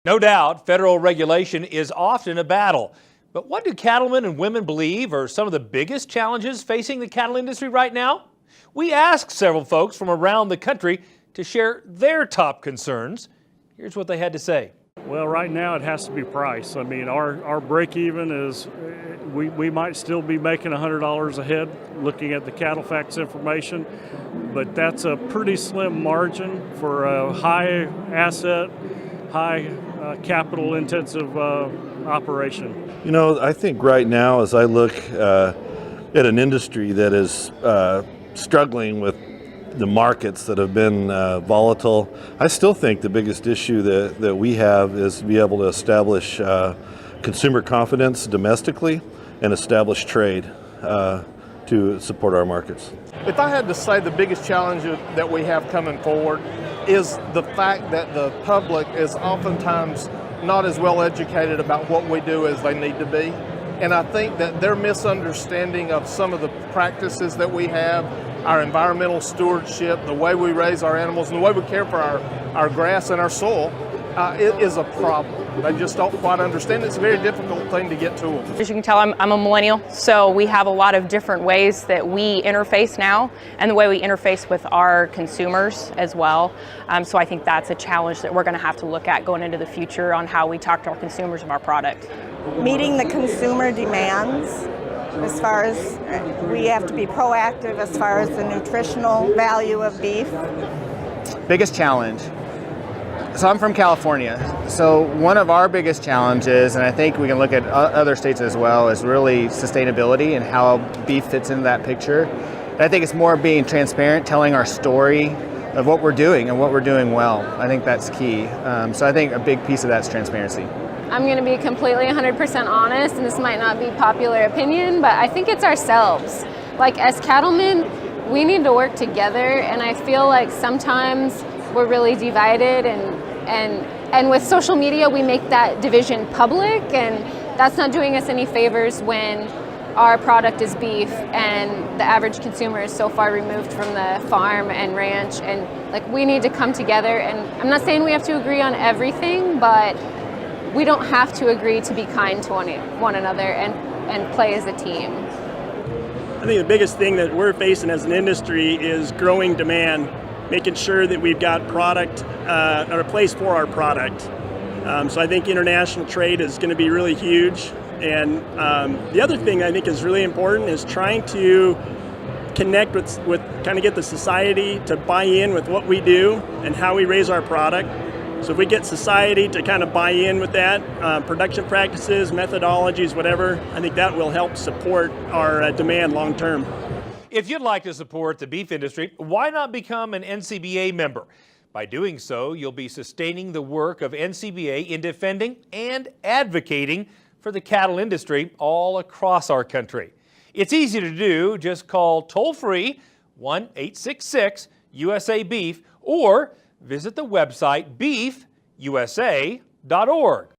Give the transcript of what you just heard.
No doubt, federal regulation is often a battle. But what do cattlemen and women believe are some of the biggest challenges facing the cattle industry right now? We asked several folks from around the country to share their top concerns. Here's what they had to say. Well, right now it has to be price. I mean, our break even is, we might still be making $100 a head looking at the cattle facts information, but that's a pretty slim margin for a high asset, high capital intensive operation. You know, I think right now as I look at an industry that is struggling with the markets that have been volatile, I still think the biggest issue that we have is to be able to establish consumer confidence domestically and establish trade to support our markets. If I had to say the biggest challenge that we have coming forward is the fact that the public is oftentimes not as well educated about what we do as they need to be. And I think that their misunderstanding of some of the practices that we have, our environmental stewardship, the way we raise our animals, and the way we care for our grass and our soil, it is a problem. They just don't quite understand. It's a very difficult thing to get to them. As you can tell, I'm a millennial, so we have a lot of different ways that we interface now and the way we interface with our consumers as well. So I think that's a challenge that we're going to have to look at going into the future on how we talk to our consumers of our product. Meeting the consumer demands as far as we have to be proactive as far as the nutritional value of beef. Biggest challenge. So I'm from California, so one of our biggest challenges, and I think we can look at other states as well, is really sustainability and how beef fits into that picture. And I think it's more being transparent, telling our story of what we're doing and what we're doing well. I think that's key. So I think a big piece of that's transparency. I'm going to be completely 100% honest, and this might not be popular opinion, but I think it's ourselves. Like as cattlemen, we need to work together, and I feel like sometimes we're really divided, and with social media we make that division public, and that's not doing us any favors when our product is beef and the average consumer is so far removed from the farm and ranch, and like we need to come together. And I'm not saying we have to agree on everything, but we don't have to agree to be kind to one another and play as a team. I think the biggest thing that we're facing as an industry is growing demand, making sure that we've got product or a place for our product. So I think international trade is going to be really huge. And the other thing I think is really important is trying to connect with kind of get the society to buy in with what we do and how we raise our product. So if we get society to kind of buy in with that, production practices, methodologies, whatever, I think that will help support our demand long term. If you'd like to support the beef industry, why not become an NCBA member? By doing so, you'll be sustaining the work of NCBA in defending and advocating for the cattle industry all across our country. It's easy to do. Just call toll-free 1-866-USA-BEEF or visit the website beefusa.org.